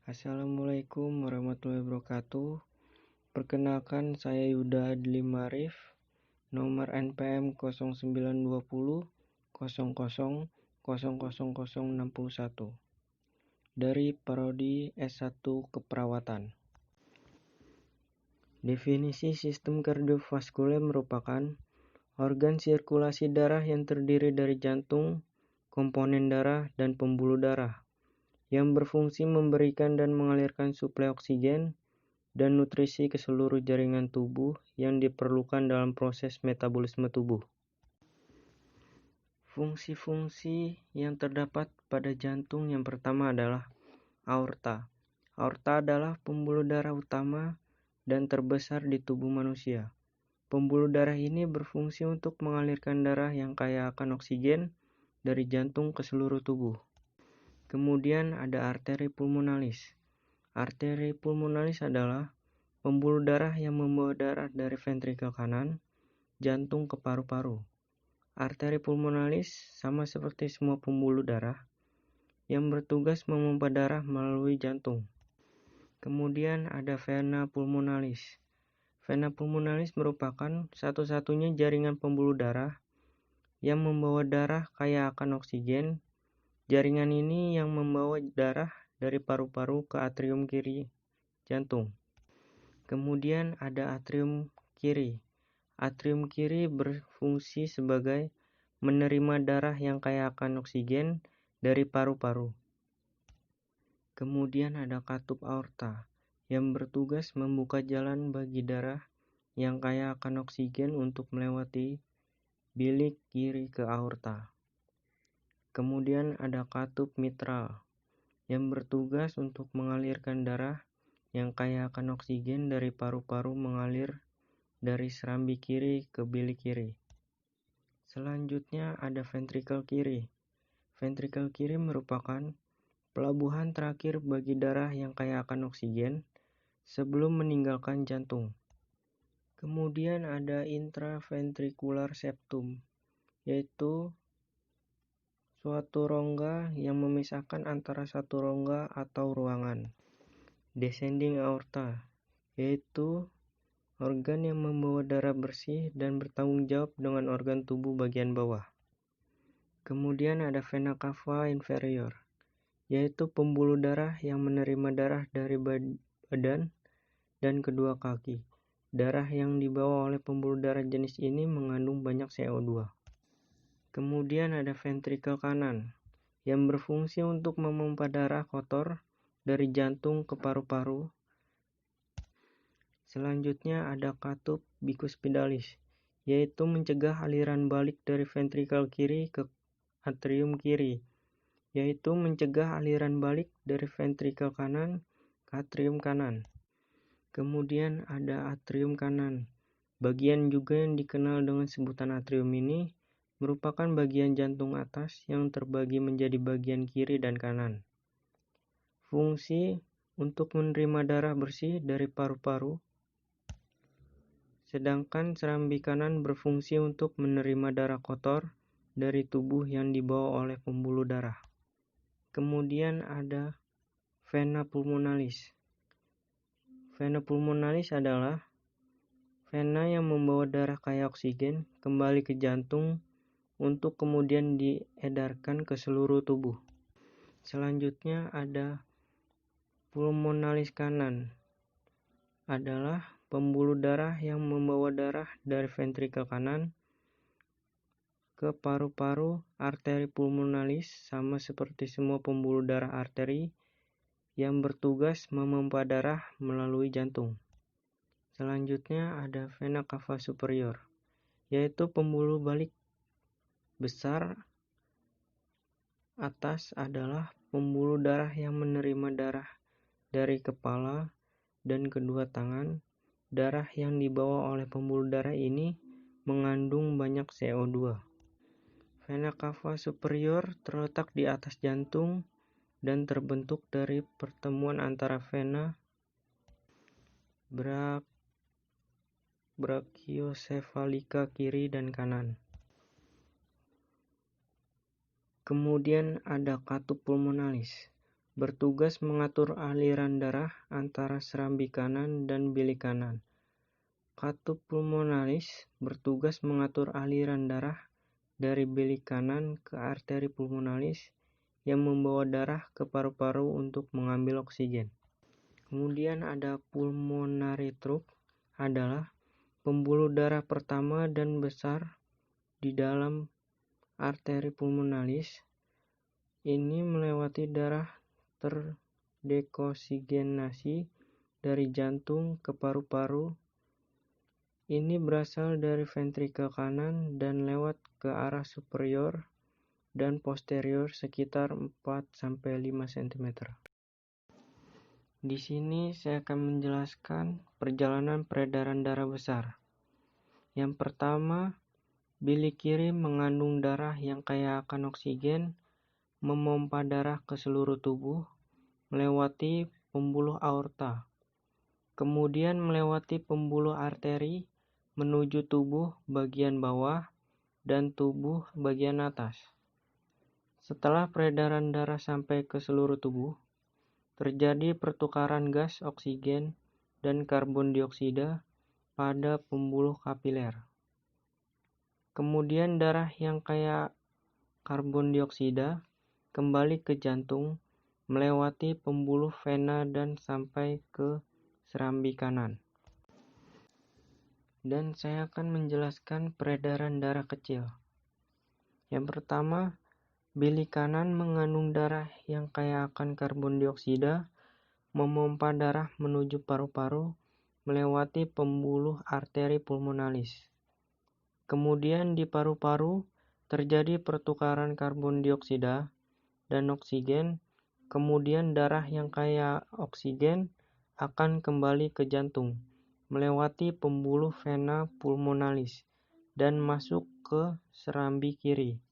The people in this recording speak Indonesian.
Assalamualaikum warahmatullahi wabarakatuh. Perkenalkan, saya Yuda Adli Marif, nomor NPM 0920 00 00061 dari Prodi S1 Keperawatan. Definisi sistem kardiovaskuler merupakan organ sirkulasi darah yang terdiri dari jantung, komponen darah, dan pembuluh darah yang berfungsi memberikan dan mengalirkan suplai oksigen dan nutrisi ke seluruh jaringan tubuh yang diperlukan dalam proses metabolisme tubuh. Fungsi-fungsi yang terdapat pada jantung yang pertama adalah aorta. Aorta adalah pembuluh darah utama dan terbesar di tubuh manusia. Pembuluh darah ini berfungsi untuk mengalirkan darah yang kaya akan oksigen dari jantung ke seluruh tubuh. Kemudian ada arteri pulmonalis. Arteri pulmonalis adalah pembuluh darah yang membawa darah dari ventrikel kanan, jantung ke paru-paru. Arteri pulmonalis sama seperti semua pembuluh darah yang bertugas memompa darah melalui jantung. Kemudian ada vena pulmonalis. Vena pulmonalis merupakan satu-satunya jaringan pembuluh darah yang membawa darah kaya akan oksigen. Jaringan ini yang membawa darah dari paru-paru ke atrium kiri jantung. Kemudian ada atrium kiri. Atrium kiri berfungsi sebagai menerima darah yang kaya akan oksigen dari paru-paru. Kemudian ada katup aorta yang bertugas membuka jalan bagi darah yang kaya akan oksigen untuk melewati bilik kiri ke aorta. Kemudian ada katup mitral yang bertugas untuk mengalirkan darah yang kaya akan oksigen dari paru-paru mengalir dari serambi kiri ke bilik kiri. Selanjutnya ada ventrikel kiri. Ventrikel kiri merupakan pelabuhan terakhir bagi darah yang kaya akan oksigen sebelum meninggalkan jantung. Kemudian ada intraventricular septum, yaitu suatu rongga yang memisahkan antara satu rongga atau ruangan. Descending aorta, yaitu organ yang membawa darah bersih dan bertanggung jawab dengan organ tubuh bagian bawah. Kemudian ada vena cava inferior, yaitu pembuluh darah yang menerima darah dari badan dan kedua kaki. Darah yang dibawa oleh pembuluh darah jenis ini mengandung banyak CO2. Kemudian ada ventrikel kanan, yang berfungsi untuk memompa darah kotor dari jantung ke paru-paru. Selanjutnya ada katup bicuspidalis, yaitu mencegah aliran balik dari ventrikel kiri ke atrium kiri, yaitu mencegah aliran balik dari ventrikel kanan ke atrium kanan. Kemudian ada atrium kanan. Bagian juga yang dikenal dengan sebutan atrium ini merupakan bagian jantung atas yang terbagi menjadi bagian kiri dan kanan. Fungsi untuk menerima darah bersih dari paru-paru, sedangkan serambi kanan berfungsi untuk menerima darah kotor dari tubuh yang dibawa oleh pembuluh darah. Kemudian ada vena pulmonalis. Vena pulmonalis adalah vena yang membawa darah kaya oksigen kembali ke jantung untuk kemudian diedarkan ke seluruh tubuh. Selanjutnya ada pulmonalis kanan, adalah pembuluh darah yang membawa darah dari ventrikel kanan ke paru-paru. Arteri pulmonalis sama seperti semua pembuluh darah arteri yang bertugas memompa darah melalui jantung. Selanjutnya ada vena cava superior, yaitu pembuluh balik besar atas adalah pembuluh darah yang menerima darah dari kepala dan kedua tangan. Darah yang dibawa oleh pembuluh darah ini mengandung banyak CO2. Vena cava superior terletak di atas jantung dan terbentuk dari pertemuan antara vena brachiosephalika kiri dan kanan. Kemudian ada katup pulmonalis. bertugas mengatur aliran darah antara serambi kanan dan bilik kanan. Katup pulmonalis bertugas mengatur aliran darah dari bilik kanan ke arteri pulmonalis yang membawa darah ke paru-paru untuk mengambil oksigen. Kemudian ada pulmonary trunk, adalah pembuluh darah pertama dan besar di dalam arteri pulmonalis. Ini melewati darah terdeoksigenasi dari jantung ke paru-paru. Ini berasal dari ventrikel kanan dan lewat ke arah superior dan posterior sekitar 4-5 cm. Di sini saya akan menjelaskan perjalanan peredaran darah besar. Yang pertama, bilik kiri mengandung darah yang kaya akan oksigen, memompa darah ke seluruh tubuh, melewati pembuluh aorta, kemudian melewati pembuluh arteri menuju tubuh bagian bawah dan tubuh bagian atas. Setelah peredaran darah sampai ke seluruh tubuh, terjadi pertukaran gas oksigen dan karbon dioksida pada pembuluh kapiler. Kemudian darah yang kaya karbon dioksida kembali ke jantung, melewati pembuluh vena dan sampai ke serambi kanan. Dan saya akan menjelaskan peredaran darah kecil. Yang pertama, bilik kanan mengandung darah yang kaya akan karbon dioksida, memompa darah menuju paru-paru, melewati pembuluh arteri pulmonalis. Kemudian di paru-paru terjadi pertukaran karbon dioksida dan oksigen, kemudian darah yang kaya oksigen akan kembali ke jantung, melewati pembuluh vena pulmonalis, dan masuk ke serambi kiri.